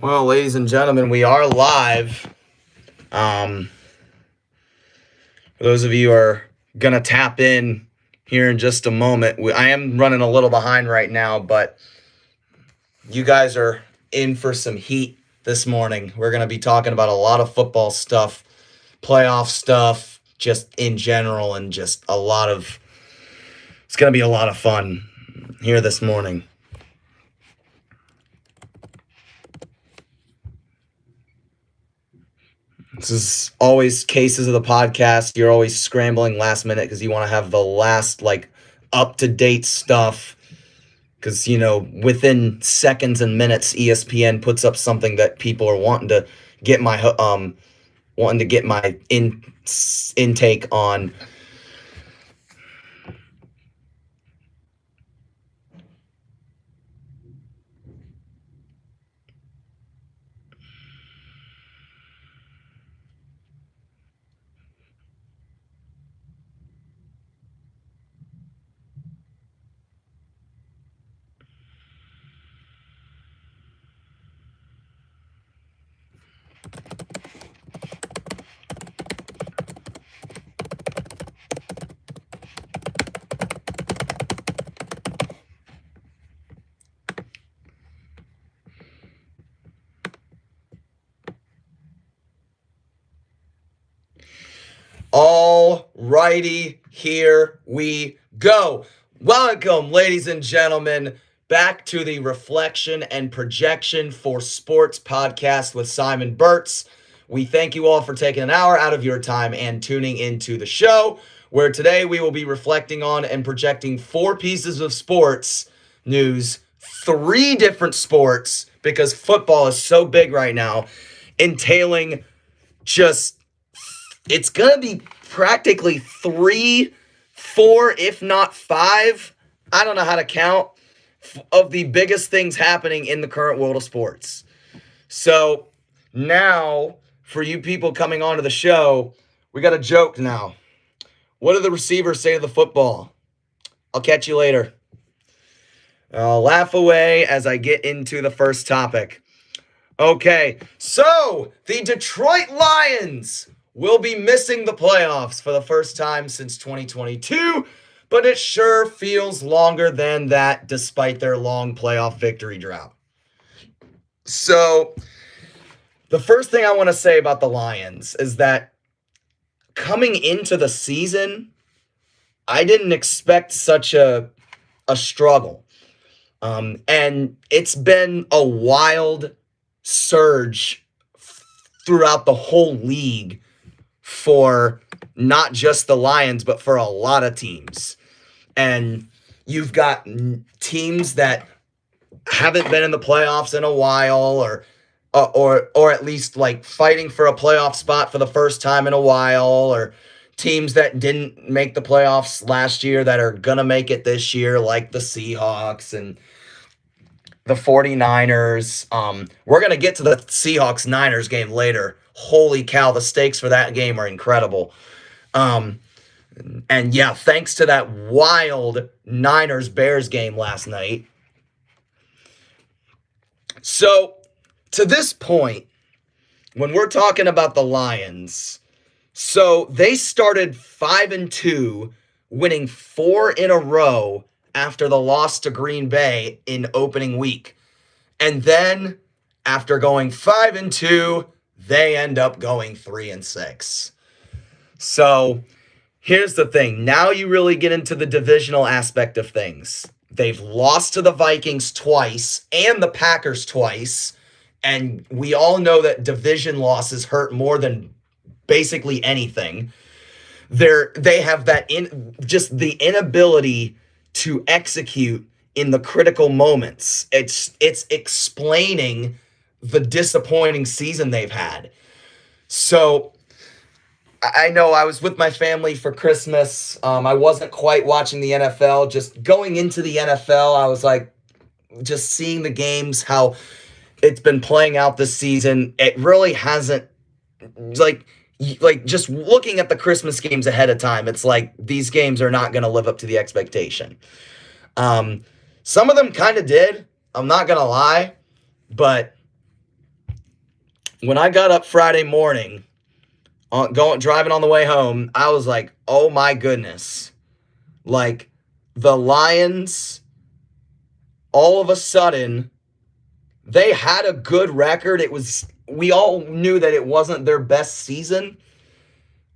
Well, ladies and gentlemen, we are live. For those of you who are gonna tap in here in just a moment, I am running a little behind right now, but you guys are in for some heat this morning. We're gonna be talking about a lot of football stuff, playoff stuff, just in general, and just a lot of. It's gonna be a lot of fun here this morning. This is always cases of the podcast. You're always scrambling last minute because you want to have the last, up-to-date stuff. Because, within seconds and minutes, ESPN puts up something that people are wanting to get my intake on. All righty, here we go. Welcome, ladies and gentlemen, back to the Reflection and Projection for Sports podcast with Simon Burtz. We thank you all for taking an hour out of your time and tuning into the show, where today we will be reflecting on and projecting 4 pieces of sports news, 3 different sports, because football is so big right now, entailing it's going to be practically 3, 4, if not 5, I don't know how to count, of the biggest things happening in the current world of sports. So now, for you people coming onto the show, we got a joke now. What do the receivers say to the football? I'll catch you later. I'll laugh away as I get into the first topic. Okay, so the Detroit Lions will be missing the playoffs for the first time since 2022, but it sure feels longer than that despite their long playoff victory drought. So, the first thing I want to say about the Lions is that coming into the season, I didn't expect such a struggle. And it's been a wild surge throughout the whole league for not just the Lions, but for a lot of teams. And you've got teams that haven't been in the playoffs in a while, or at least fighting for a playoff spot for the first time in a while, or teams that didn't make the playoffs last year that are going to make it this year, like the Seahawks and the 49ers. We're going to get to the Seahawks-Niners game later. Holy cow, the stakes for that game are incredible. And yeah, thanks to that wild Niners-Bears game last night. So, to this point, when we're talking about the Lions, so they started 5-2, winning 4 in a row after the loss to Green Bay in opening week. And then, after going 5-2, they end up going 3-6. So, here's the thing. Now you really get into the divisional aspect of things. They've lost to the Vikings twice and the Packers twice. And we all know that division losses hurt more than basically anything. They have just the inability to execute in the critical moments. It's explaining the disappointing season they've had. So I know I was with my family for Christmas. I wasn't quite watching the NFL. Just going into the NFL, I was just seeing the games, how it's been playing out this season. It really hasn't, just looking at the Christmas games ahead of time, it's like these games are not going to live up to the expectation. Some of them kind of did. I'm not going to lie, but when I got up Friday morning, driving on the way home, I was like, oh my goodness. Like, the Lions, all of a sudden, they had a good record. We all knew that it wasn't their best season,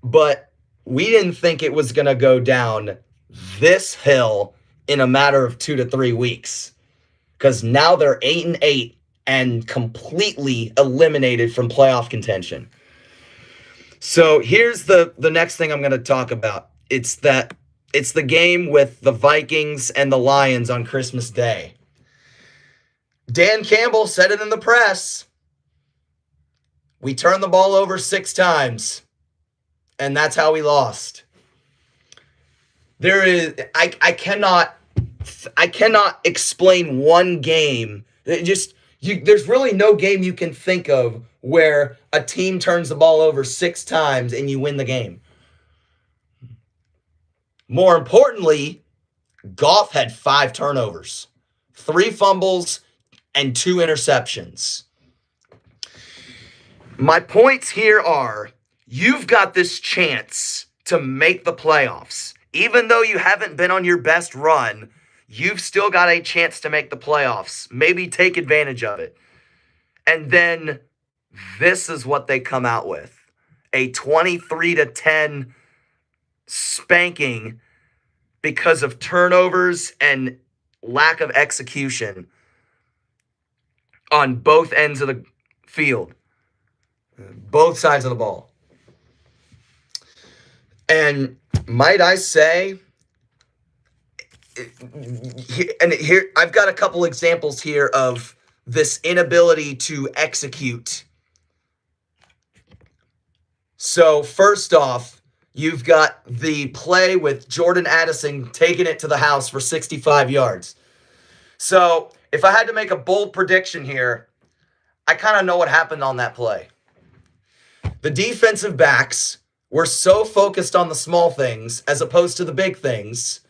but we didn't think it was going to go down this hill in a matter of 2 to 3 weeks. Because now they're 8-8 and completely eliminated from playoff contention. So here's the next thing I'm going to talk about. It's the game with the Vikings and the Lions on Christmas Day. Dan Campbell said it in the press. We turned the ball over 6 times, and that's how we lost. I cannot explain one game. There's really no game you can think of where a team turns the ball over 6 times and you win the game. More importantly, Goff had 5 turnovers, 3 fumbles, and 2 interceptions. My points here are, you've got this chance to make the playoffs. Even though you haven't been on your best run, you've still got a chance to make the playoffs. Maybe take advantage of it. And then this is what they come out with. A 23-10 spanking because of turnovers and lack of execution on both ends of the field. Both sides of the ball. And might I say, and here I've got a couple examples here of this inability to execute. So first off, you've got the play with Jordan Addison taking it to the house for 65 yards. So if I had to make a bold prediction here, I kind of know what happened on that play. The defensive backs were so focused on the small things as opposed to the big things.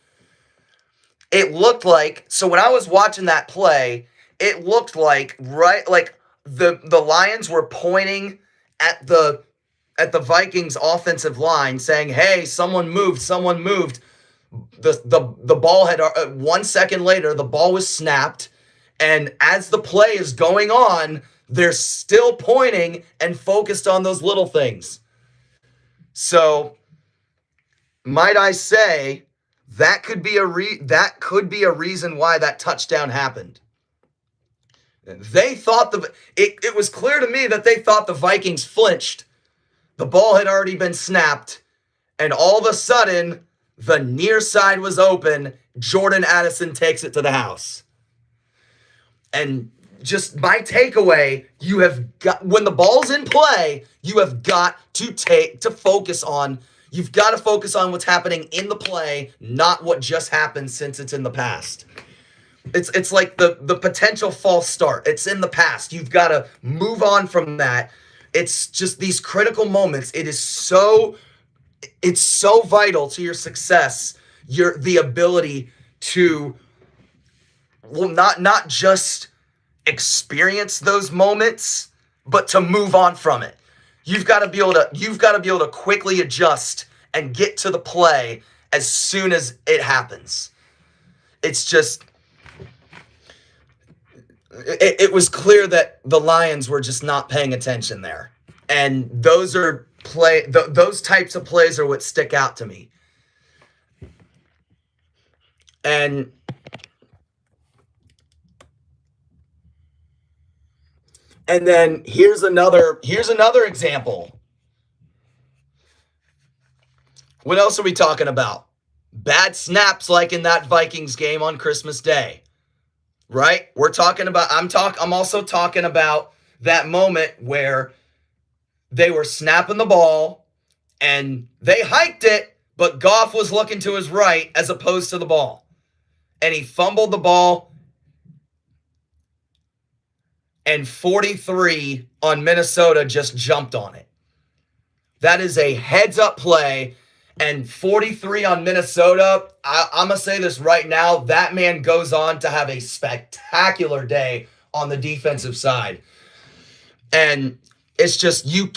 It looked like, so when I was watching that play, it looked like the Lions were pointing at the Vikings offensive line saying, "Hey, someone moved, someone moved." The ball had 1 second later, the ball was snapped, and as the play is going on, they're still pointing and focused on those little things. So, might I say, that could be a reason why that touchdown happened. They thought it was clear to me that they thought the Vikings flinched. The ball had already been snapped, and all of a sudden, the near side was open. Jordan Addison takes it to the house. And just my takeaway, you have got, when the ball's in play, you have got to focus on, you've got to focus on what's happening in the play, not what just happened since it's in the past. It's like the potential false start. It's in the past. You've got to move on from that. It's just these critical moments. It's so vital to your success, the ability to, well, not just experience those moments, but to move on from it. You've got to be able to quickly adjust and get to the play as soon as it happens. It's just, it was clear that the Lions were just not paying attention there. And those types of plays are what stick out to me. And then here's another example. What else are we talking about? Bad snaps like in that Vikings game on Christmas Day. Right? I'm also talking about that moment where they were snapping the ball and they hiked it, but Goff was looking to his right as opposed to the ball. And he fumbled the ball, and 43 on Minnesota just jumped on it. That is a heads-up play, and 43 on Minnesota, I'm going to say this right now, that man goes on to have a spectacular day on the defensive side. And It's just you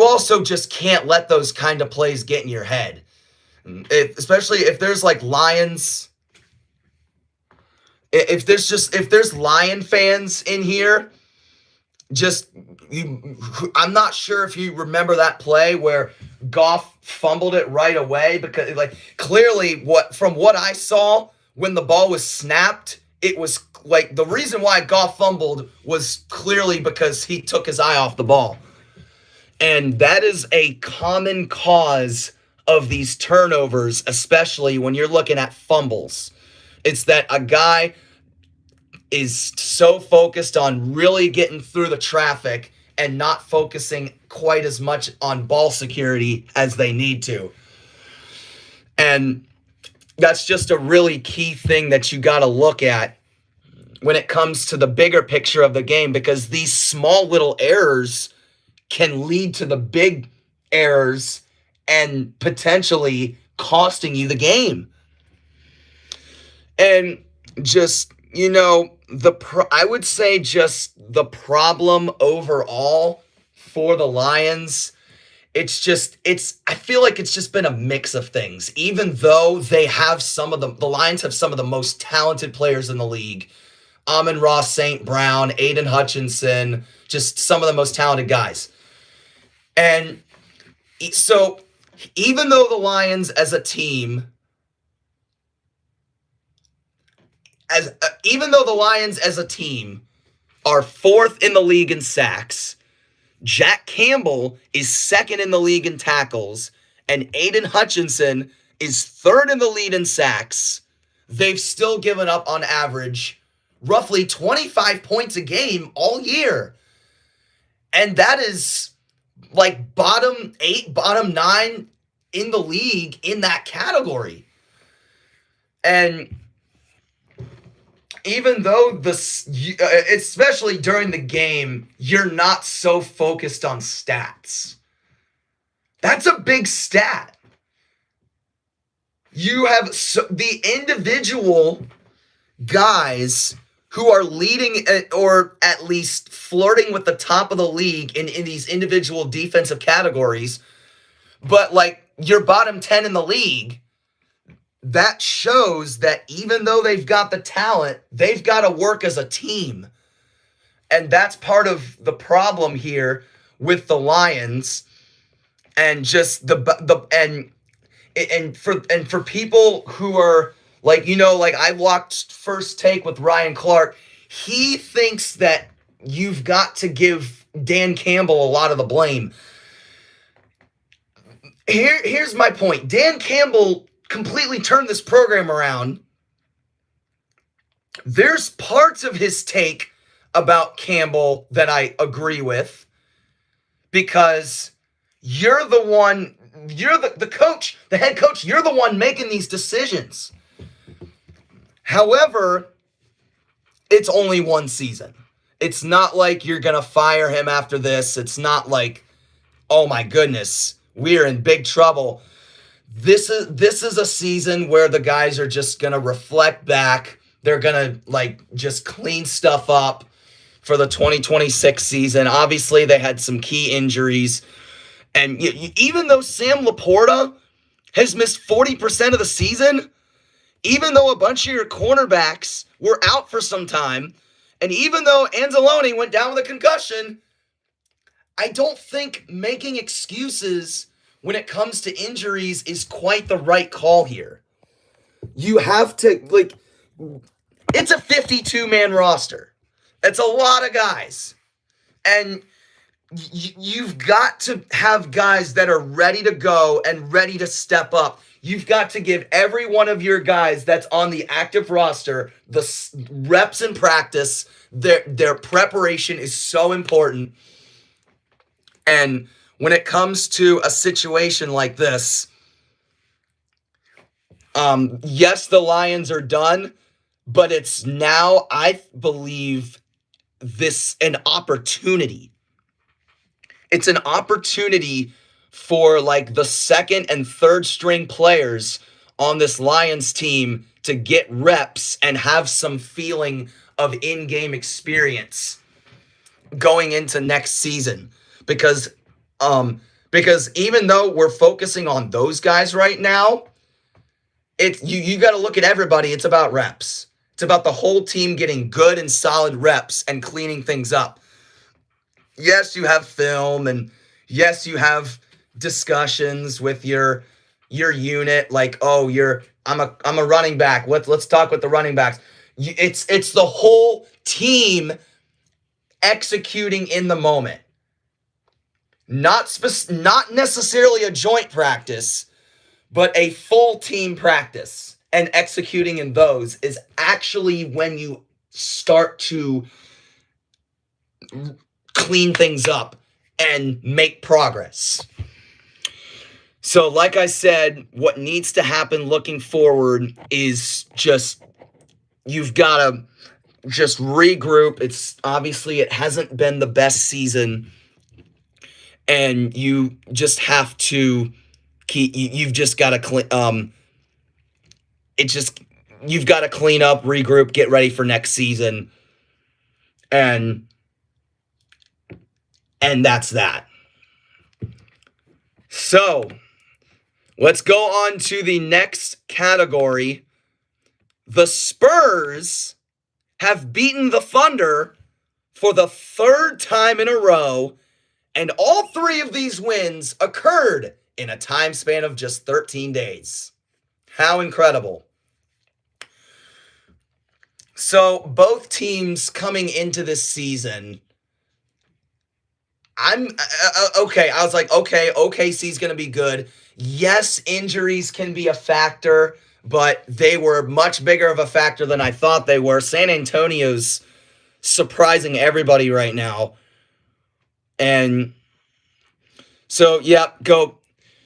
also just can't let those kind of plays get in your head. Especially if there's like Lions, if there's Lion fans in here, I'm not sure if you remember that play where Goff fumbled it right away, because like clearly from what I saw when the ball was snapped, it was like the reason why Goff fumbled was clearly because he took his eye off the ball. And that is a common cause of these turnovers, especially when you're looking at fumbles. It's that a guy is so focused on really getting through the traffic and not focusing quite as much on ball security as they need to. And that's just a really key thing that you got to look at when it comes to the bigger picture of the game, because these small little errors can lead to the big errors and potentially costing you the game. And just, I would say just the problem overall for the Lions, I feel like it's just been a mix of things. Even though they have the Lions have some of the most talented players in the league. Amon-Ra St. Brown, Aiden Hutchinson, just some of the most talented guys. And so even though the Lions as a team are fourth in the league in sacks, Jack Campbell is second in the league in tackles, and Aiden Hutchinson is third in the lead in sacks, they've still given up on average roughly 25 points a game all year. And that is like bottom 8, bottom 9 in the league in that category. And even though especially during the game, you're not so focused on stats. That's a big stat. You have the individual guys who are leading or at least flirting with the top of the league in these individual defensive categories, but like your bottom 10 in the league, that shows that even though they've got the talent, they've got to work as a team. And that's part of the problem here with the Lions. And just for people who are like, I watched First Take with Ryan Clark. He thinks that you've got to give Dan Campbell a lot of the blame. Here's my point. Dan Campbell completely turned this program around. There's parts of his take about Campbell that I agree with, because you're the one, you're the coach, the head coach, you're the one making these decisions. However, it's only one season. It's not like you're going to fire him after this. It's not like, oh my goodness, we're in big trouble. This is a season where the guys are just going to reflect back. They're going to just clean stuff up for the 2026 season. Obviously, they had some key injuries. And even though Sam Laporta has missed 40% of the season, even though a bunch of your cornerbacks were out for some time, and even though Anzalone went down with a concussion, I don't think making excuses when it comes to injuries is quite the right call here. You have to, it's a 52-man roster. It's a lot of guys. And you've got to have guys that are ready to go and ready to step up. You've got to give every one of your guys that's on the active roster the reps in practice. Their preparation is so important. And when it comes to a situation like this, yes, the Lions are done, but it's now, I believe, an opportunity. It's an opportunity for the second and third string players on this Lions team to get reps and have some feeling of in-game experience. going into next season because even though we're focusing on those guys right now, you got to look at everybody. It's about reps. It's about the whole team getting good and solid reps and cleaning things up. Yes, you have film, and yes, you have discussions with your unit, like, oh, I'm a running back. Let's talk with the running backs. It's the whole team executing in the moment. Not necessarily a joint practice, but a full team practice, and executing in those is actually when you start to clean things up and make progress. So like I said, what needs to happen looking forward is just, you've got to just regroup. It's obviously, it hasn't been the best season, and you just have to you've just got to you've got to clean up, regroup, get ready for next season. And that's that. So, let's go on to the next category. The Spurs have beaten the Thunder for the third time in a row, and all three of these wins occurred in a time span of just 13 days. How incredible. So, both teams coming into this season, okay. I was like, okay, OKC's going to be good. Yes, injuries can be a factor, but they were much bigger of a factor than I thought they were. San Antonio's surprising everybody right now. And so, yeah,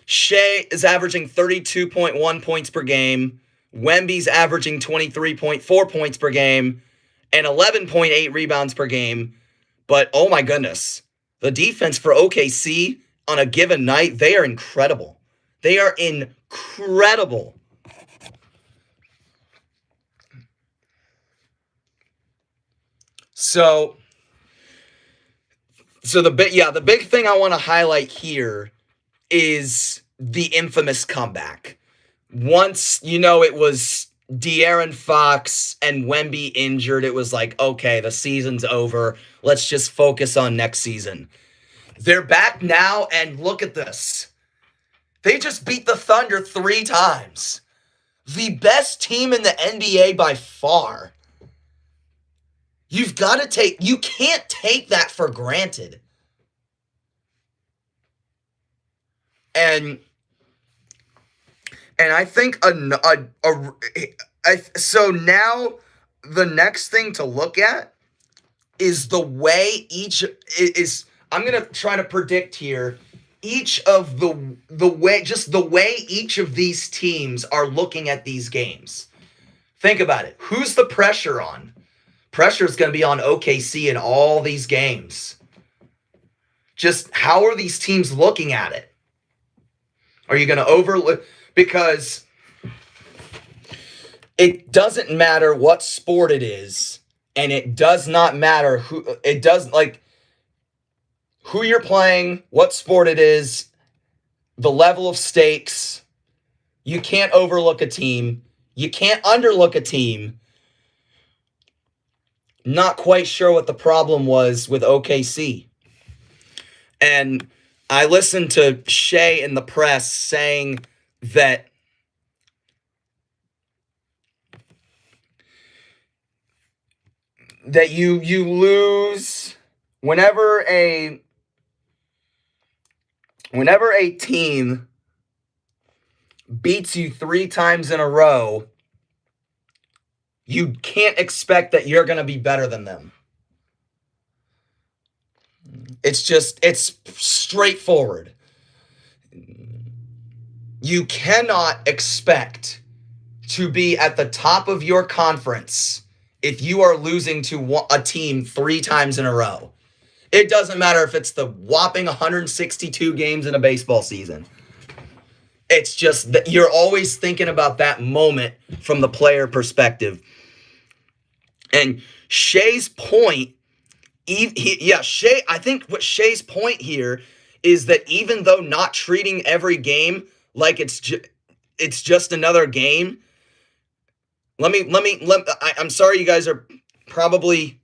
Shea is averaging 32.1 points per game. Wemby's averaging 23.4 points per game and 11.8 rebounds per game. But, oh my goodness, the defense for OKC on a given night, they are incredible. They are incredible. So the big thing I want to highlight here is the infamous comeback. Once, it was De'Aaron Fox and Wemby injured, it was like, okay, the season's over. Let's just focus on next season. They're back now, and look at this. They just beat the Thunder 3 times. The best team in the NBA by far. You can't take that for granted. And I think so now the next thing to look at is the way I'm going to try to predict here the way each of these teams are looking at these games. Think about it. Who's the pressure on? Pressure is going to be on OKC in all these games. Just how are these teams looking at it? Are you going to overlook? Because it doesn't matter what sport it is, and it does not matter who you're playing, what sport it is, the level of stakes. You can't overlook a team. You can't underlook a team. Not quite sure what the problem was with OKC. And I listened to Shea in the press saying that you lose whenever a team beats you 3 times in a row, you can't expect that you're going to be better than them. It's straightforward. You cannot expect to be at the top of your conference if you are losing to a team 3 times in a row. It doesn't matter if it's the whopping 162 games in a baseball season. It's just that you're always thinking about that moment from the player perspective. And Shea's point Yeah, Shea. I think what Shea's point here is that even though not treating every game like it's just another game. I'm sorry, you guys are probably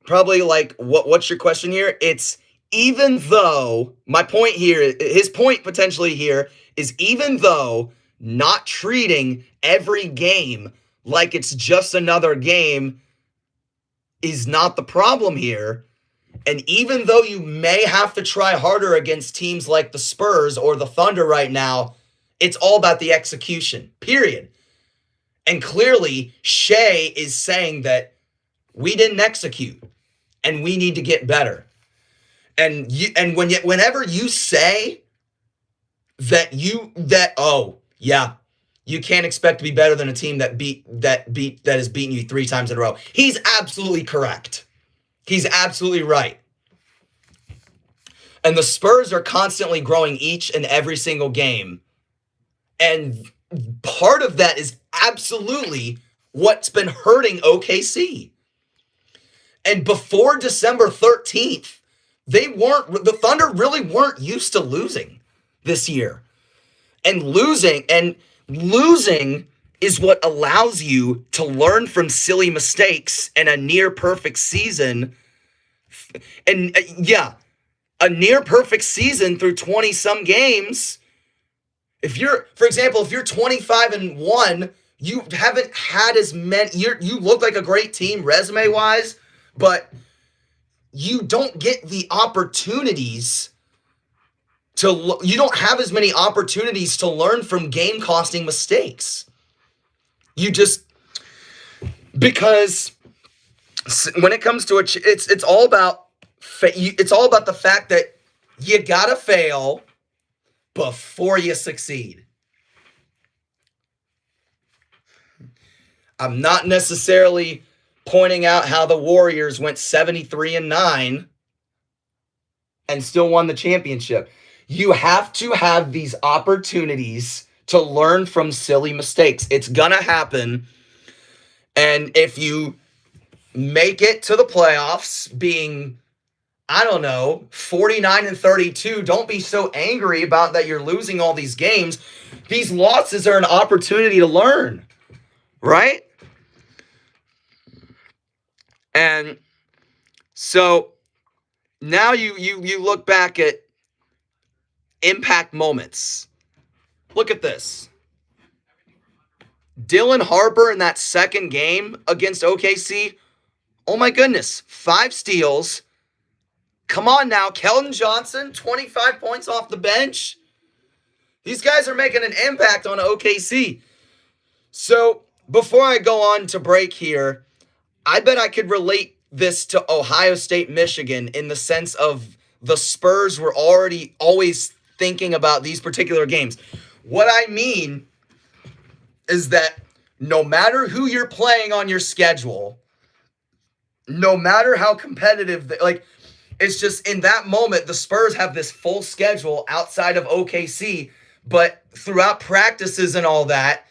like, what's your question here? It's even though my point here, his point potentially here is even though not treating every game like it's just another game is not the problem here. And even though you may have to try harder against teams like the Spurs or the Thunder right now, it's all about the execution, period. And clearly, Shea is saying that we didn't execute and we need to get better. And whenever you say oh yeah, you can't expect to be better than a team that has beaten you 3 times in a row. He's absolutely correct. He's absolutely right. And the Spurs are constantly growing each and every single game. And part of that is absolutely what's been hurting OKC. And before December 13th, the Thunder really weren't used to losing this year. And losing is what allows you to learn from silly mistakes and a near perfect season. And yeah, a near perfect season through 20 some games. For example, if you're 25-1, you haven't had as many. You look like a great team resume wise, but you don't get the opportunities you don't have as many opportunities to learn from game costing mistakes. Because when it comes to it's all about the fact that you gotta fail before you succeed. I'm not necessarily pointing out how the Warriors went 73-9 and still won the championship. You have to have these opportunities to learn from silly mistakes. It's gonna happen. And if you make it to the playoffs being, I don't know, 49-32, don't be so angry about that you're losing all these games. These losses are an opportunity to learn, right? And so now you look back at impact moments. Look at this. Dylan Harper in that second game against OKC. Oh my goodness. 5 steals. Come on now. Keldon Johnson, 25 points off the bench. These guys are making an impact on OKC. So before I go on to break here, I bet I could relate this to Ohio State, Michigan in the sense of the Spurs were always thinking about these particular games. What I mean is that no matter who you're playing on your schedule, no matter how competitive, it's just in that moment, the Spurs have this full schedule outside of OKC, but throughout practices and all that,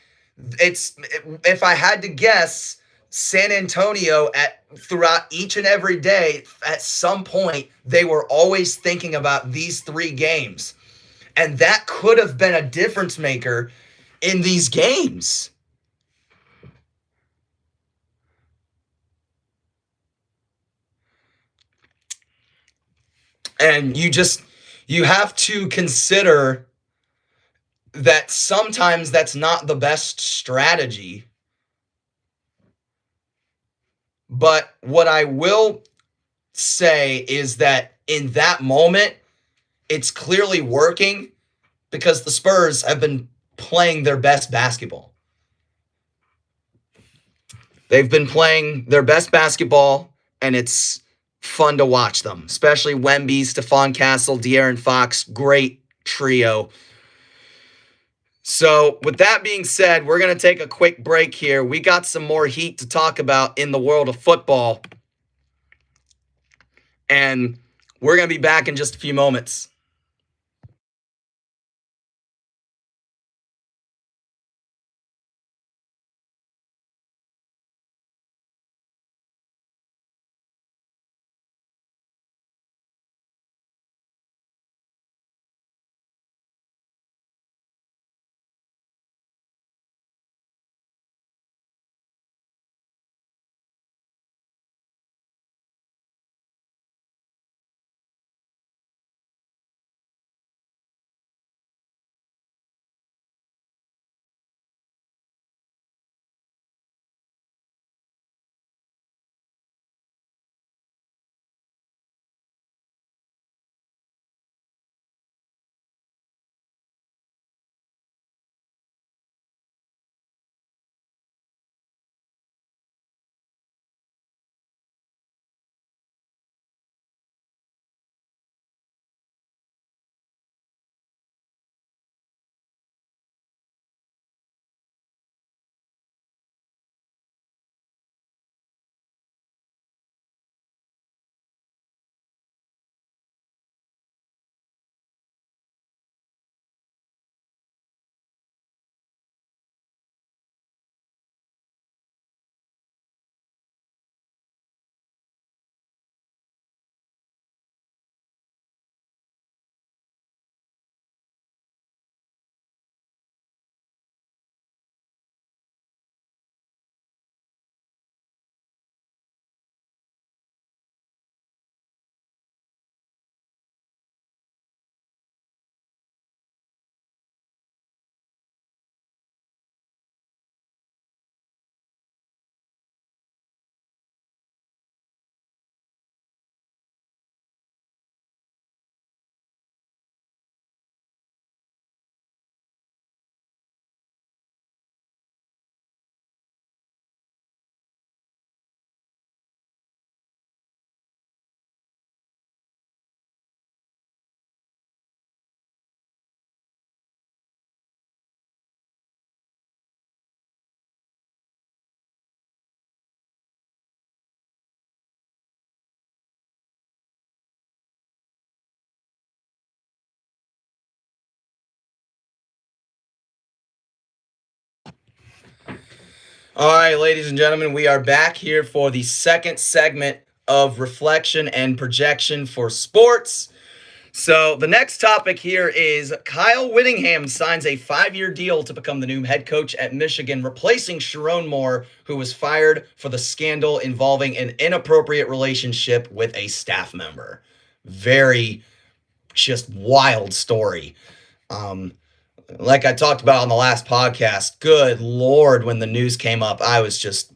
if I had to guess, San Antonio throughout each and every day, at some point, they were always thinking about these 3 games. And that could have been a difference maker in these games. And you have to consider that sometimes that's not the best strategy. But what I will say is that in that moment, it's clearly working because the Spurs have been playing their best basketball. They've been playing their best basketball, and it's fun to watch them, especially Wemby, Stephon Castle, De'Aaron Fox, great trio. So with that being said, we're going to take a quick break here. We got some more heat to talk about in the world of football, and we're going to be back in just a few moments. All right, ladies and gentlemen, we are back here for the second segment of reflection and projection for sports. So, the next topic here is Kyle Whittingham signs a 5-year deal to become the new head coach at Michigan, replacing Sharon Moore, who was fired for the scandal involving an inappropriate relationship with a staff member. Very just wild story. Like I talked about on the last podcast, good Lord, when the news came up, I was just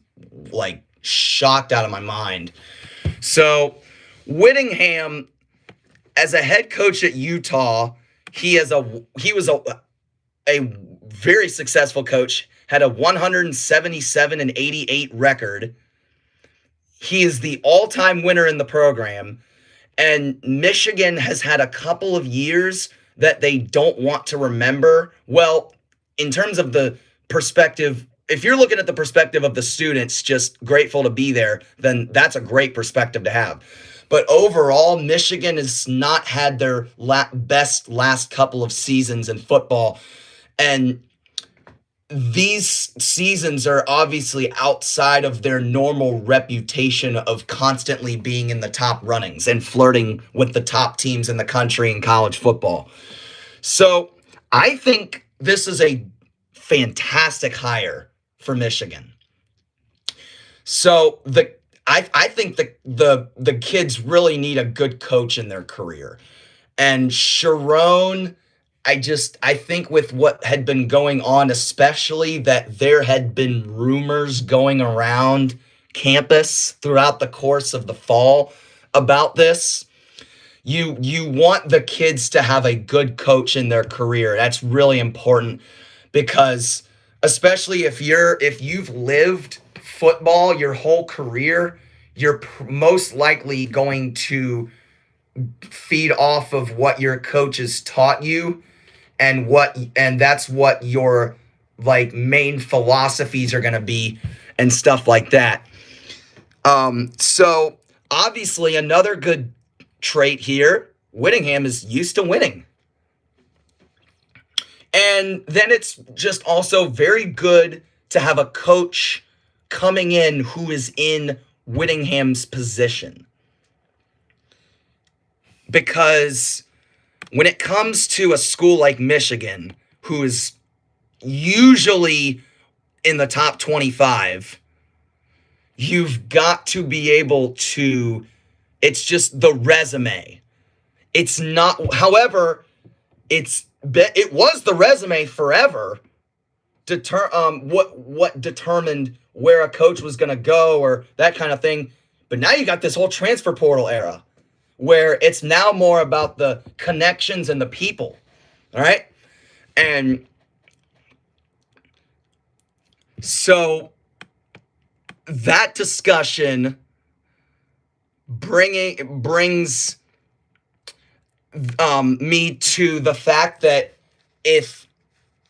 like shocked out of my mind. So, Whittingham, as a head coach at Utah, he was a very successful coach, had a 177-88 record. He is the all-time winner in the program, and Michigan has had a couple of years that they don't want to remember. Well, in terms of the perspective, if you're looking at the perspective of the students just grateful to be there, then that's a great perspective to have. But overall, Michigan has not had their best last couple of seasons in football. And these seasons are obviously outside of their normal reputation of constantly being in the top runnings and flirting with the top teams in the country in college football. So I think this is a fantastic hire for Michigan. So I think the kids really need a good coach in their career. And Sharon, I think with what had been going on, especially that there had been rumors going around campus throughout the course of the fall about this. You want the kids to have a good coach in their career. That's really important because especially if you've lived football your whole career, you're most likely going to feed off of what your coaches taught you and that's what your like main philosophies are going to be and stuff like that. So obviously another good trait here, Whittingham is used to winning. And then it's just also very good to have a coach coming in who is in Whittingham's position. Because when it comes to a school like Michigan, who is usually in the top 25, you've got to be able to, it's just the resume. It's not, however, it was the resume forever. What determined where a coach was going to go or that kind of thing. But now you got this whole transfer portal era where it's now more about the connections and the people. All right. And so that discussion brings me to the fact that if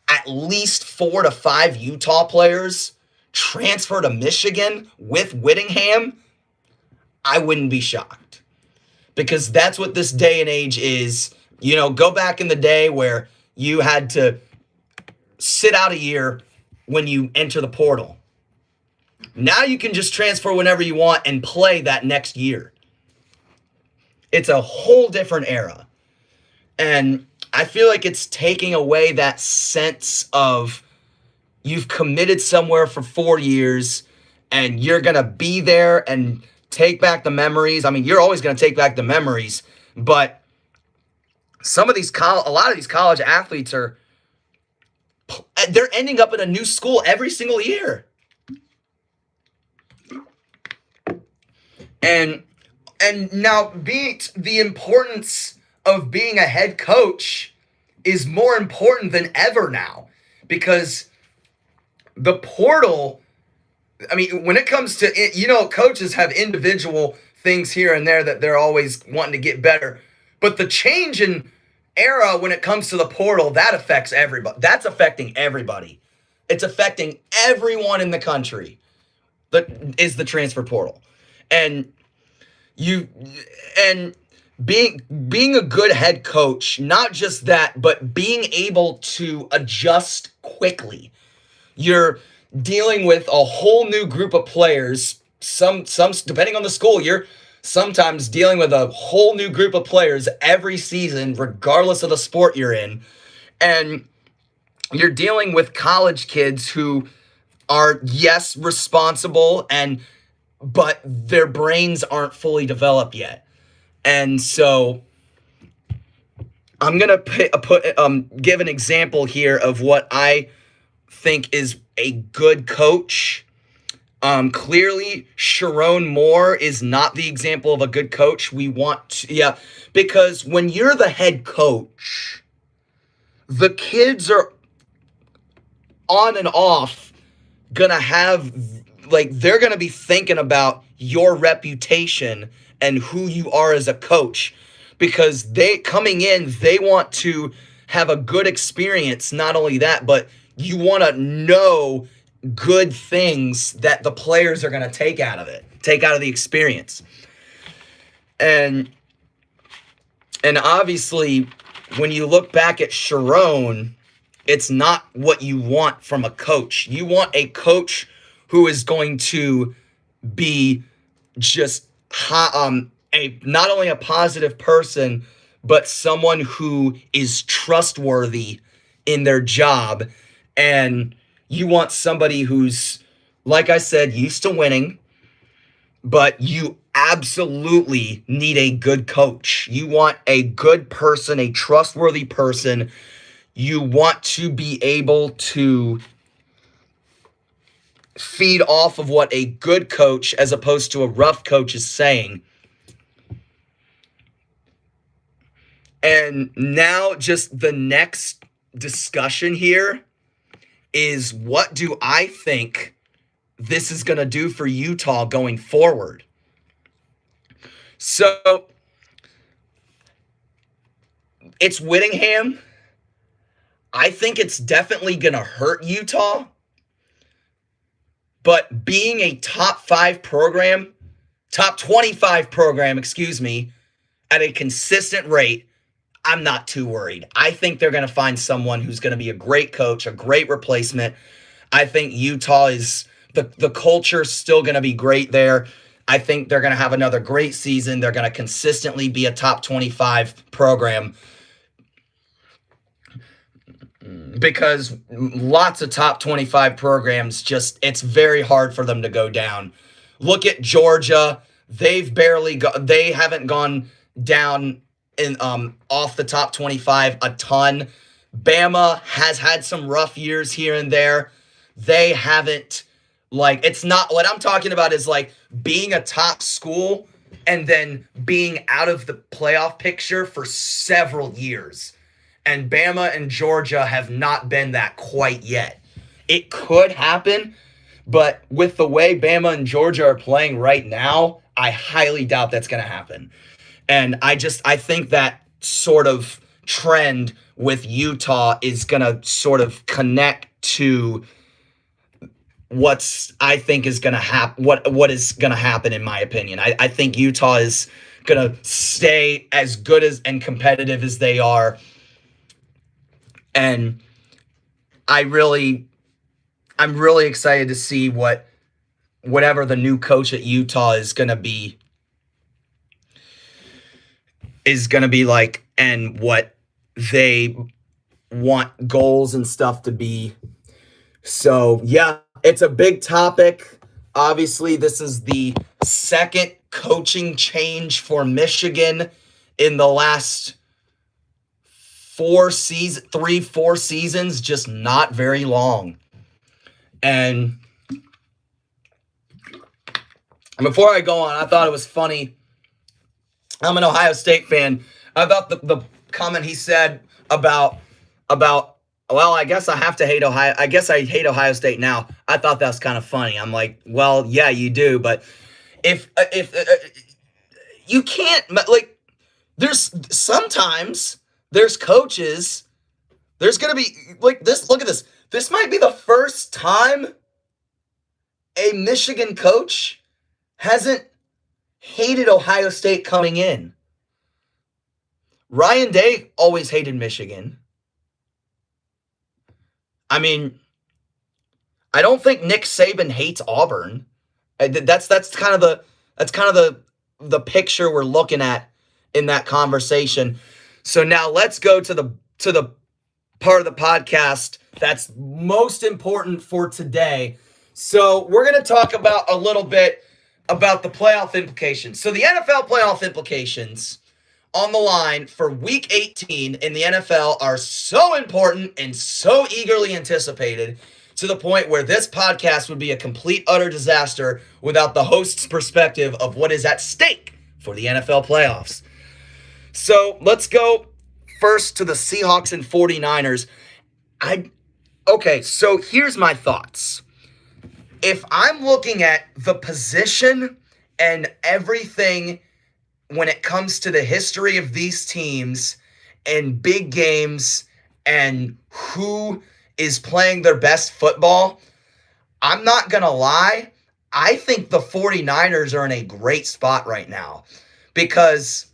at least 4 to 5 Utah players transfer to Michigan with Whittingham, I wouldn't be shocked. Because that's what this day and age is. You know, go back in the day where you had to sit out a year when you enter the portal. Now you can just transfer whenever you want and play that next year. It's a whole different era. And I feel like it's taking away that sense of you've committed somewhere for 4 years and you're going to be there and take back the memories. I mean, you're always going to take back the memories, but a lot of these college athletes they're ending up in a new school every single year. And now the importance of being a head coach is more important than ever now, because the portal, I mean, when it comes to it, coaches have individual things here and there that they're always wanting to get better. But the change in era when it comes to the portal, that affects everybody. That's affecting everybody. It's affecting everyone in the country that is the transfer portal. And being a good head coach, not just that, but being able to adjust quickly. dealing with a whole new group of players. Some depending on the school, you're sometimes dealing with a whole new group of players every season, regardless of the sport you're in. And you're dealing with college kids who are, yes, responsible, but their brains aren't fully developed yet. And so I'm gonna give an example here of what I think is a good coach. Clearly, Sharon Moore is not the example of a good coach. Because when you're the head coach, the kids are on and off gonna have, like, they're gonna be thinking about your reputation and who you are as a coach, because they want to have a good experience. Not only that, but you want to know good things that the players are going to take out of the experience. And obviously, when you look back at Sharon, it's not what you want from a coach. You want a coach who is going to be just not only a positive person, but someone who is trustworthy in their job. And you want somebody who's, like I said, used to winning, but you absolutely need a good coach. You want a good person, a trustworthy person. You want to be able to feed off of what a good coach, as opposed to a rough coach, is saying. And now just the next discussion here is, what do I think this is going to do for Utah going forward? So it's Whittingham. I think it's definitely going to hurt Utah. But being a top 25 program, at a consistent rate, I'm not too worried. I think they're going to find someone who's going to be a great coach, a great replacement. I think Utah is, the culture's still going to be great there. I think they're going to have another great season. They're going to consistently be a top 25 program, because lots of top 25 programs, it's very hard for them to go down. Look at Georgia. They haven't gone down in off the top 25 a ton. Bama has had some rough years here and there. They haven't, it's not, what I'm talking about is like being a top school and then being out of the playoff picture for several years. And Bama and Georgia have not been that quite yet. It could happen, but with the way Bama and Georgia are playing right now, I highly doubt that's going to happen. And I think that sort of trend with Utah is going to sort of connect to I think is going to happen, what is going to happen, in my opinion. I think Utah is going to stay as good and competitive as they are. And I'm really excited to see whatever the new coach at Utah is going to be like, and what they want goals and stuff to be. So, yeah, it's a big topic. Obviously, this is the second coaching change for Michigan in the last 4 seasons, just not very long. And before I go on, I thought it was funny. I'm an Ohio State fan. I thought the comment he said about, well, I guess I have to hate Ohio. I guess I hate Ohio State now. I thought that was kind of funny. I'm like, well, yeah, you do. But if you can't, like, sometimes there's coaches, there's going to be, like, this, look at this. This might be the first time a Michigan coach hasn't hated Ohio State coming in. Ryan Day always hated Michigan. I mean, I don't think Nick Saban hates Auburn. That's kind of the picture we're looking at in that conversation. So now let's go to the part of the podcast that's most important for today. So we're going to talk about a little bit about the playoff implications. So the NFL playoff implications on the line for Week 18 in the NFL are so important and so eagerly anticipated to the point where this podcast would be a complete, utter disaster without the host's perspective of what is at stake for the NFL playoffs. So let's go first to the Seahawks and 49ers. Okay, so here's my thoughts. If I'm looking at the position and everything when it comes to the history of these teams and big games and who is playing their best football, I'm not going to lie. I think the 49ers are in a great spot right now because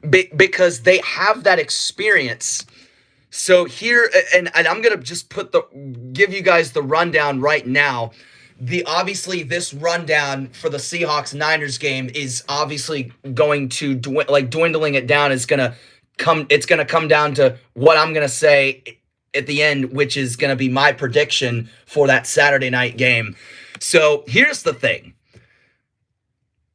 they have that experience. So here, and I'm going to just give you guys the rundown right now. Obviously this rundown for the Seahawks-Niners game is obviously going to dwindling it down is going to come down to what I'm going to say at the end, which is going to be my prediction for that Saturday night game. So here's the thing.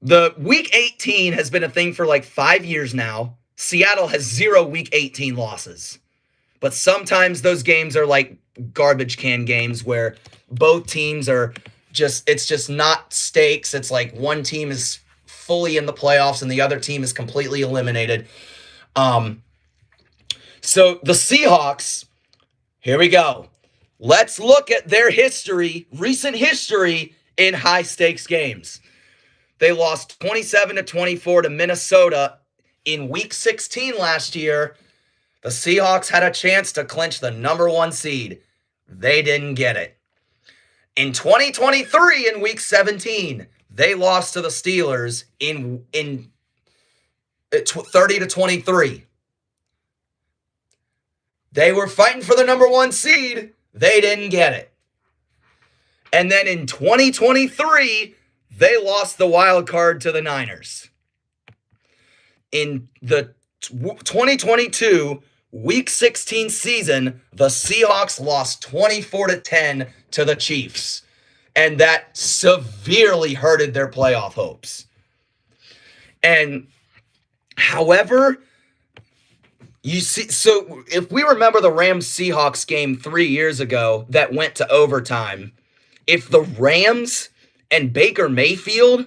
The Week 18 has been a thing for like 5 years now. Seattle has 0 Week 18 losses. But sometimes those games are like garbage can games where both teams are it's just not stakes. It's like one team is fully in the playoffs and the other team is completely eliminated. So the Seahawks, here we go. Let's look at their recent history in high stakes games. They lost 27-24 to Minnesota in Week 16 last year. The Seahawks had a chance to clinch the number 1 seed. They didn't get it. In 2023, in Week 17, they lost to the Steelers in 30-23. They were fighting for the number 1 seed. They didn't get it. And then in 2023, they lost the wild card to the Niners. In the 2022 Week 16 season, the Seahawks lost 24-10 to the Chiefs. And that severely hurted their playoff hopes. And however, you see, so if we remember the Rams-Seahawks game 3 years ago that went to overtime, if the Rams and Baker Mayfield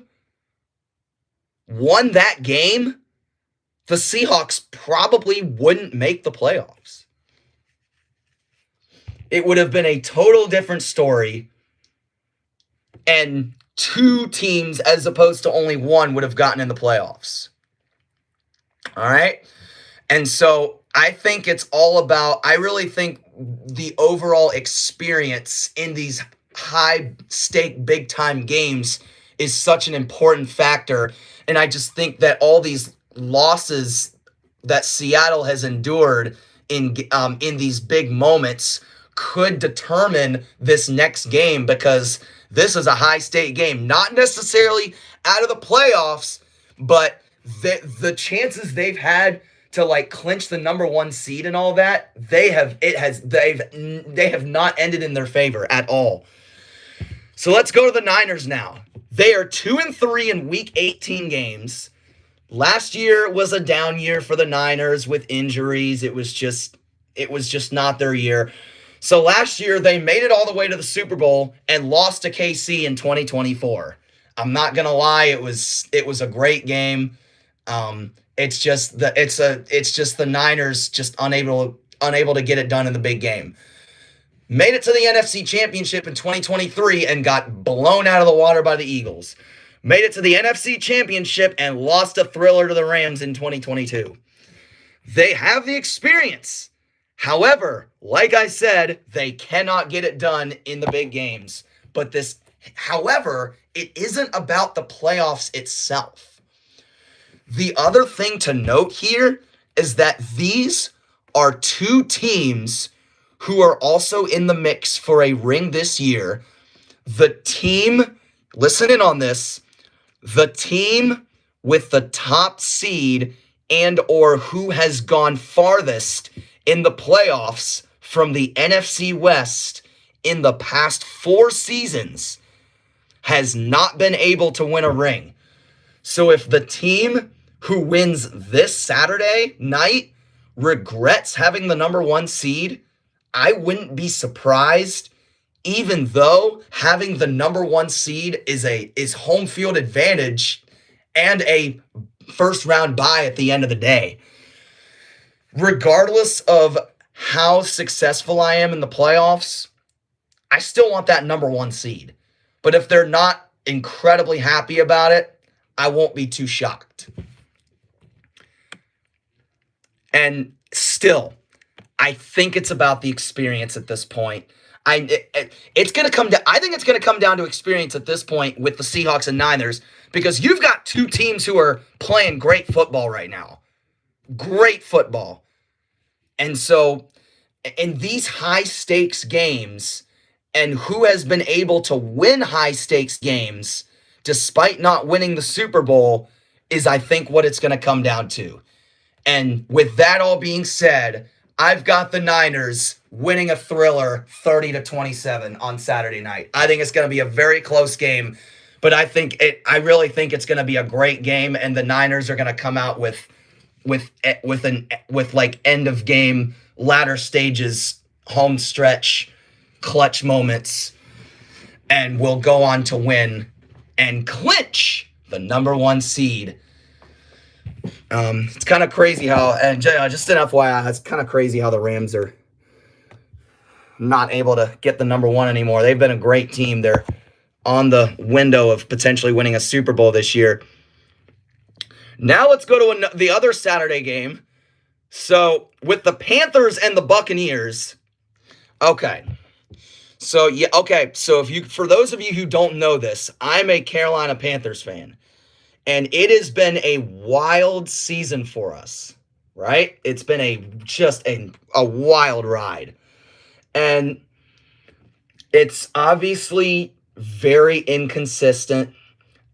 won that game, the Seahawks probably wouldn't make the playoffs. It would have been a total different story, and 2 teams as opposed to only 1 would have gotten in the playoffs. All right? And so I think it's all about, I really think the overall experience in these high-stake, big-time games is such an important factor, and I just think that all these losses that Seattle has endured in these big moments could determine this next game, because this is a high-stake game. Not necessarily out of the playoffs, but the chances they've had to like clinch the number 1 seed and all that, they have not ended in their favor at all. So let's go to the Niners now. They are 2-3 in Week 18 games. Last year was a down year for the Niners with injuries. It was just not their year. So last year they made it all the way to the Super Bowl and lost to KC in 2024. I'm not gonna lie, it was a great game. It's just the Niners just unable to get it done in the big game. Made it to the NFC Championship in 2023 and got blown out of the water by the Eagles. Made it to the NFC Championship and lost a thriller to the Rams in 2022. They have the experience. However, like I said, they cannot get it done in the big games. However, it isn't about the playoffs itself. The other thing to note here is that these are 2 teams who are also in the mix for a ring this year, the team, listen in on this, the team with the top seed and or who has gone farthest in the playoffs from the NFC West in the past 4 seasons has not been able to win a ring. So if the team who wins this Saturday night regrets having the number 1 seed, I wouldn't be surprised, even though having the number 1 seed is home field advantage and a first round bye at the end of the day. Regardless of how successful I am in the playoffs, I still want that number 1 seed. But if they're not incredibly happy about it, I won't be too shocked. And still, I think it's about the experience at this point. It's going to come down. I think it's going to come down to experience at this point with the Seahawks and Niners, because you've got 2 teams who are playing great football right now. Great football. And so in these high stakes games, and who has been able to win high stakes games despite not winning the Super Bowl is, I think, what it's going to come down to. And with that all being said, I've got the Niners winning a thriller 30-27 on Saturday night. I think it's going to be a very close game, but I really think it's going to be a great game, and the Niners are going to come out with like end of game, latter stages, home stretch, clutch moments, and will go on to win and clinch the number 1 seed. It's kind of crazy how, and just an FYI, it's kind of crazy how the Rams are not able to get the number 1 anymore. They've been a great team. They're on the window of potentially winning a Super Bowl this year. Now let's go to the other Saturday game. So with the Panthers and the Buccaneers. Okay. So for those of you who don't know this, I'm a Carolina Panthers fan. And it has been a wild season for us, right? It's been just a wild ride. And it's obviously very inconsistent.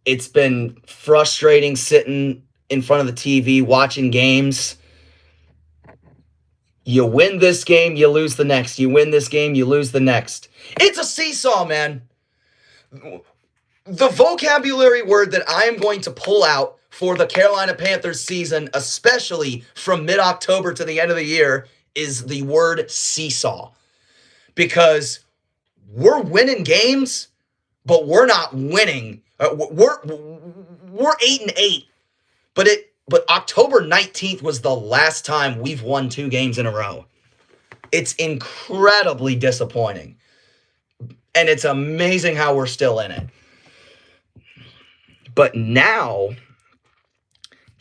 It's been frustrating sitting in front of the TV watching games. You win this game, you lose the next. You win this game, you lose the next. It's a seesaw, man. The vocabulary word that I am going to pull out for the Carolina Panthers season, especially from mid-October to the end of the year, is the word seesaw. Because we're winning games, but we're not winning. We're 8-8. But October 19th was the last time we've won 2 games in a row. It's incredibly disappointing. And it's amazing how we're still in it. But now,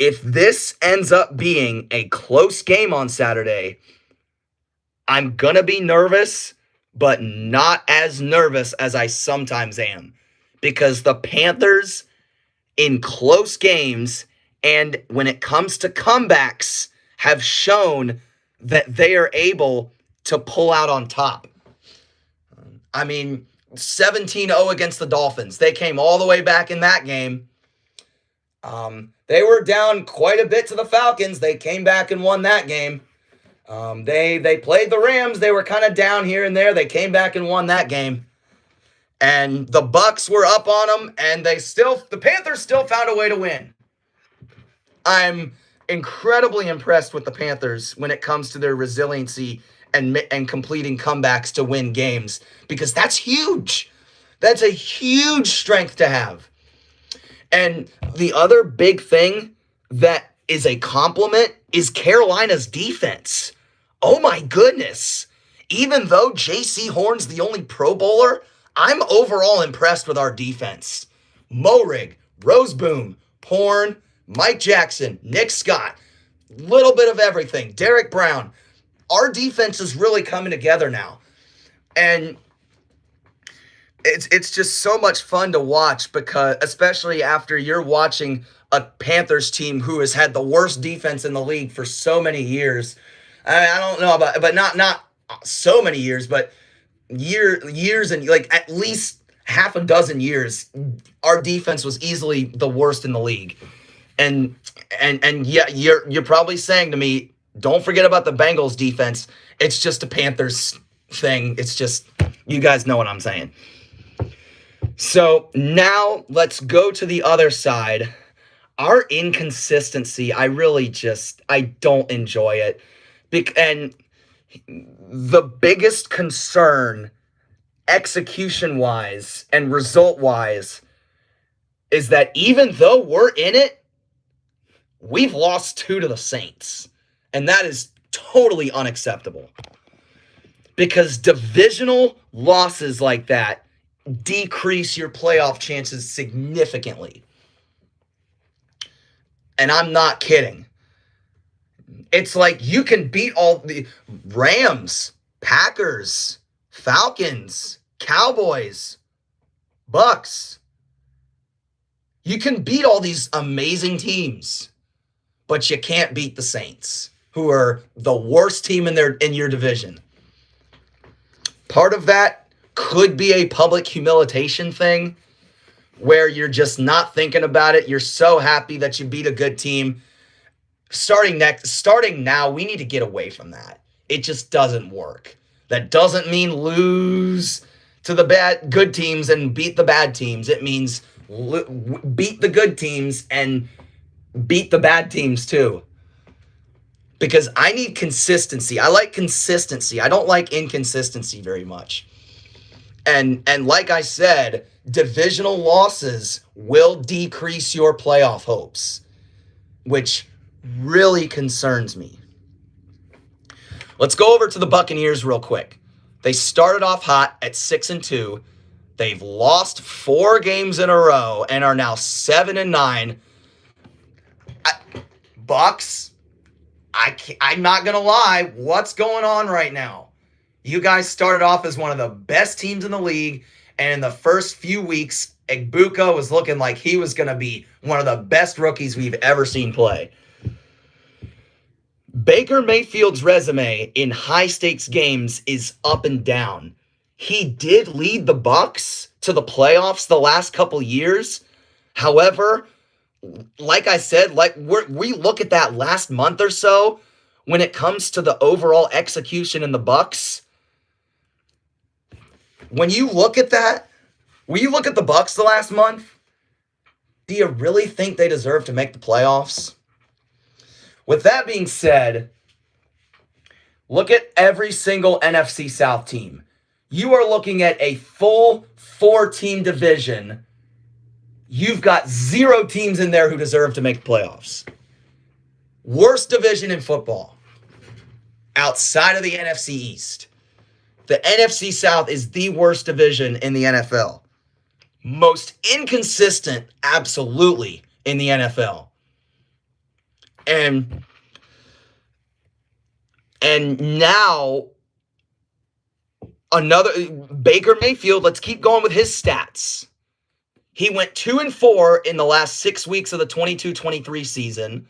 if this ends up being a close game on Saturday, I'm going to be nervous, but not as nervous as I sometimes am. Because the Panthers, in close games, and when it comes to comebacks, have shown that they are able to pull out on top. I mean, 17-0 against the Dolphins. They came all the way back in that game. They were down quite a bit to the Falcons. They came back and won that game. They played the Rams. They were kind of down here and there. They came back and won that game. And the Bucs were up on them, and the Panthers still found a way to win. I'm incredibly impressed with the Panthers when it comes to their resiliency and completing comebacks to win games, because that's huge. That's a huge strength to have. And the other big thing that is a compliment is Carolina's defense. Oh my goodness. Even though J.C. Horn's the only Pro Bowler, I'm overall impressed with our defense. Moehrig, Roseboom, Porn, Mike Jackson, Nick Scott, little bit of everything. Derek Brown. Our defense is really coming together now. And it's just so much fun to watch, because especially after you're watching a Panthers team who has had the worst defense in the league for so many years. I don't know about, but not so many years, but years and like at least half a dozen years, our defense was easily the worst in the league. And yeah, you're probably saying to me, don't forget about the Bengals defense. It's just a Panthers thing. It's just, you guys know what I'm saying. So now let's go to the other side. Our inconsistency, I don't enjoy it. And the biggest concern, execution-wise and result-wise, is that even though we're in it, we've lost 2 to the Saints. And that is totally unacceptable. Because divisional losses like that decrease your playoff chances significantly. And I'm not kidding. It's like you can beat all the Rams, Packers, Falcons, Cowboys, Bucks. You can beat all these amazing teams, but you can't beat the Saints, who are the worst team in your division. Part of that could be a public humiliation thing where you're just not thinking about it. You're so happy that you beat a good team. Starting now, we need to get away from that. It just doesn't work. That doesn't mean lose to the good teams and beat the bad teams. It means beat the good teams and beat the bad teams too. Because I need consistency. I like consistency. I don't like inconsistency very much. And like I said, divisional losses will decrease your playoff hopes, which really concerns me. Let's go over to the Buccaneers real quick. They started off hot at 6-2. They've lost 4 games in a row and are now 7-9. Bucks, I'm not going to lie. What's going on right now? You guys started off as one of the best teams in the league, and in the first few weeks, Egbuka was looking like he was going to be one of the best rookies we've ever seen play. Baker Mayfield's resume in high-stakes games is up and down. He did lead the Bucs to the playoffs the last couple years. However, like I said, we look at that last month or so when it comes to the overall execution in the Bucs. When you look at that, when you look at the Bucs the last month, do you really think they deserve to make the playoffs? With that being said, look at every single NFC South team. You are looking at a full 4-team division. You've got 0 teams in there who deserve to make the playoffs. Worst division in football outside of the NFC East. The NFC South is the worst division in the NFL. Most inconsistent, absolutely, in the NFL. And now another Baker Mayfield, let's keep going with his stats. He went 2-4 in the last 6 weeks of the 22-23 season.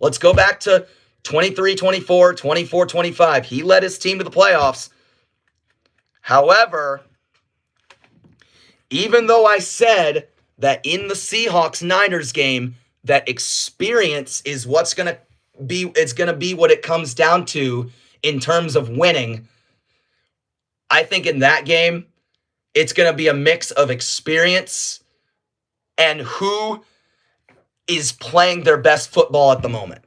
Let's go back to 23-24, 24-25. He led his team to the playoffs. However, even though I said that in the Seahawks-Niners game, that experience is what's going to be, it's going to be what it comes down to in terms of winning. I think in that game, it's going to be a mix of experience and who is playing their best football at the moment.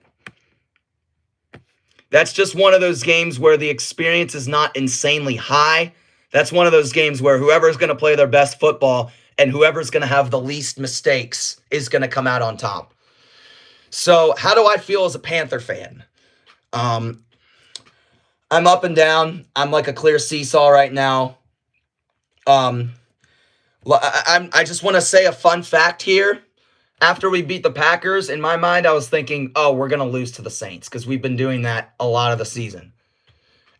That's just one of those games where the experience is not insanely high. That's one of those games where whoever's going to play their best football and whoever's going to have the least mistakes is going to come out on top. So how do I feel as a Panther fan? I'm up and down. I'm like a clear seesaw right now. I just want to say a fun fact here. After we beat the Packers, in my mind, I was thinking, oh, we're going to lose to the Saints because we've been doing that a lot of the season.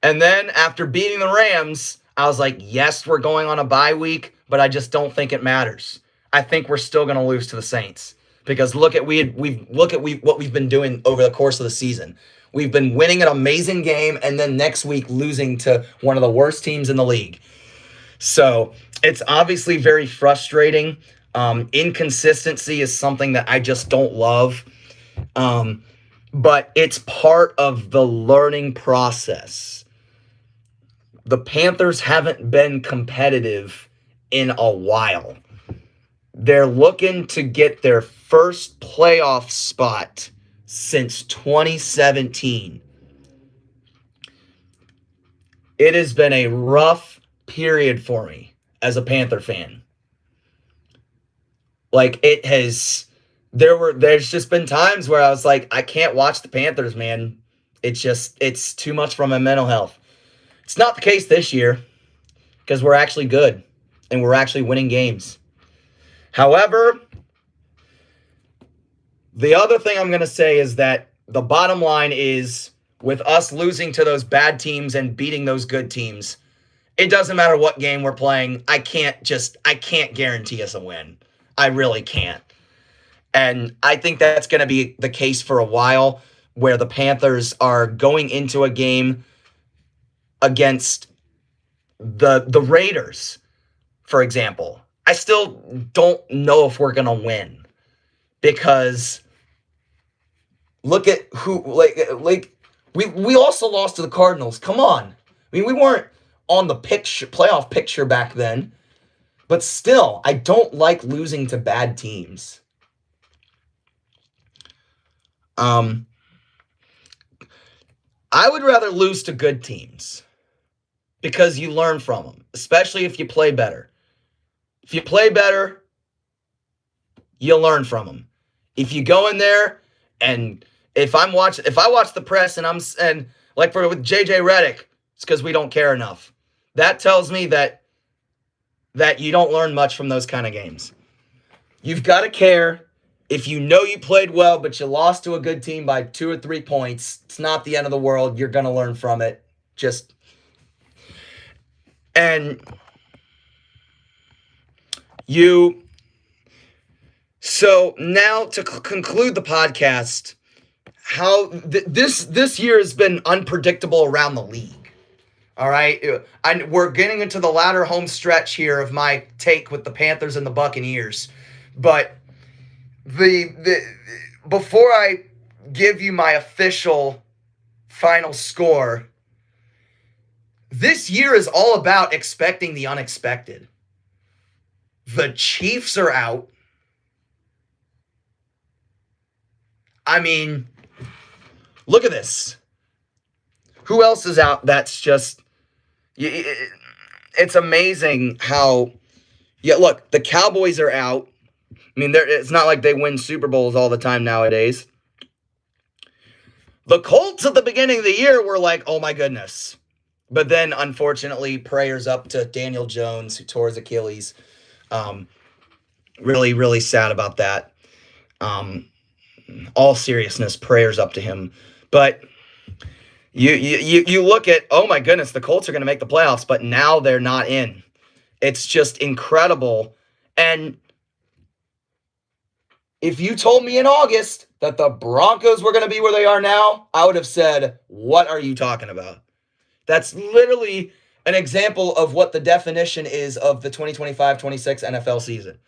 And then after beating the Rams, I was like, yes, we're going on a bye week, but I just don't think it matters. I think we're still going to lose to the Saints Because look at what we've been doing over the course of the season. We've been winning an amazing game and then next week losing to one of the worst teams in the league. So it's obviously very frustrating. Inconsistency is something that I just don't love. But it's part of the learning process. The Panthers haven't been competitive in a while. They're looking to get their first playoff spot since 2017. It has been a rough period for me as a Panther fan. Like, it has, there's just been times where I was like, I can't watch the Panthers, man. It's too much for my mental health. It's not the case this year because we're actually good and we're actually winning games. However, the other thing I'm going to say is that the bottom line is with us losing to those bad teams and beating those good teams, it doesn't matter what game we're playing. I can't guarantee us a win. I really can't. And I think that's going to be the case for a while where the Panthers are going into a game against the Raiders, for example. I still don't know if we're going to win because look at who we also lost to the Cardinals. Come on. I mean, we weren't on the playoff picture back then. But still, I don't like losing to bad teams. I would rather lose to good teams because you learn from them, especially if you play better. If you play better, you learn from them. If you go in there and if I watch the press and like with JJ Redick, it's because we don't care enough. That tells me that you don't learn much from those kind of games. You've got to care. If you know you played well, but you lost to a good team by 2 or 3 points, it's not the end of the world. You're going to learn from it. So now to conclude the podcast, how this year has been unpredictable around the league. All right, we're getting into the latter home stretch here of my take with the Panthers and the Buccaneers, but before I give you my official final score, this year is all about expecting the unexpected. The Chiefs are out. I mean, look at this. Who else is out? That's just, it's amazing how, look, the Cowboys are out. I mean, it's not like they win Super Bowls all the time nowadays. The Colts at the beginning of the year were like, oh my goodness. But then, unfortunately, prayers up to Daniel Jones, who tore his Achilles. Really, really sad about that. All seriousness, prayers up to him. But you look at, oh my goodness, the Colts are going to make the playoffs, but now they're not in. It's just incredible. And if you told me in August that the Broncos were going to be where they are now, I would have said, what are you talking about? That's literally an example of what the definition is of the 2025-26 NFL season.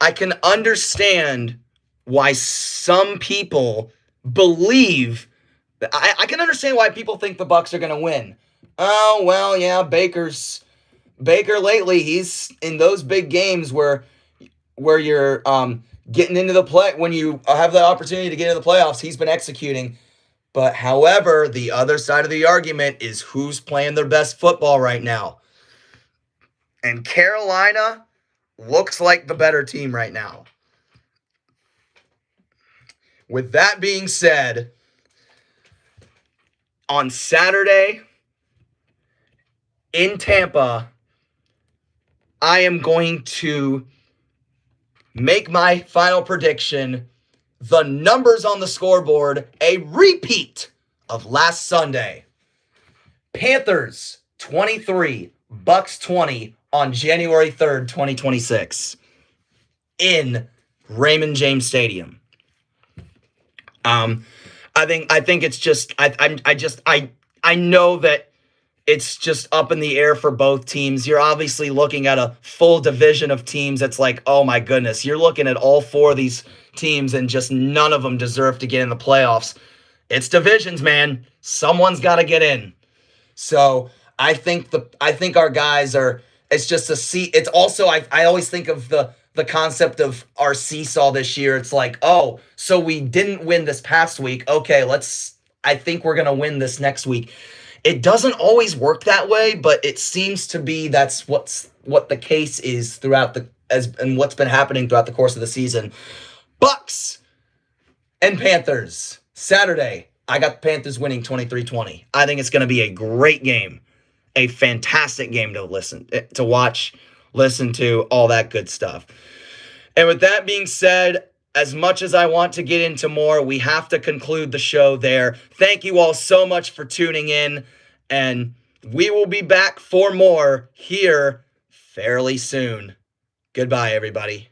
I can understand why some people believe that I can understand why people think the Bucs are going to win. Oh, well, yeah, Baker lately, he's in those big games where you're getting into the play, when you have the opportunity to get into the playoffs, he's been executing. But however, the other side of the argument is who's playing their best football right now. And Carolina looks like the better team right now. With that being said, on Saturday in Tampa, I am going to make my final prediction. The numbers on the scoreboard, a repeat of last Sunday. Panthers 23, Bucks 20 on January 3rd, 2026 in Raymond James Stadium. I think it's just I know that it's just up in the air for both teams. You're obviously looking at a full division of teams that's like, oh my goodness, you're looking at all four of these teams and just none of them deserve to get in the playoffs. It's divisions, man. Someone's got to get in. So I think our guys are. It's just a see. It's also I always think of the concept of our seesaw this year. It's like, oh, so we didn't win this past week. Okay, I think we're gonna win this next week. It doesn't always work that way, but it seems to be that's what the case is throughout and what's been happening throughout the course of the season. Bucks and Panthers Saturday. I got the Panthers winning 23-20. I think it's going to be a great game, a fantastic game to watch, listen to, all that good stuff. And with that being said, as much as I want to get into more, we have to conclude the show there. Thank you all so much for tuning in, and we will be back for more here fairly soon. Goodbye, everybody.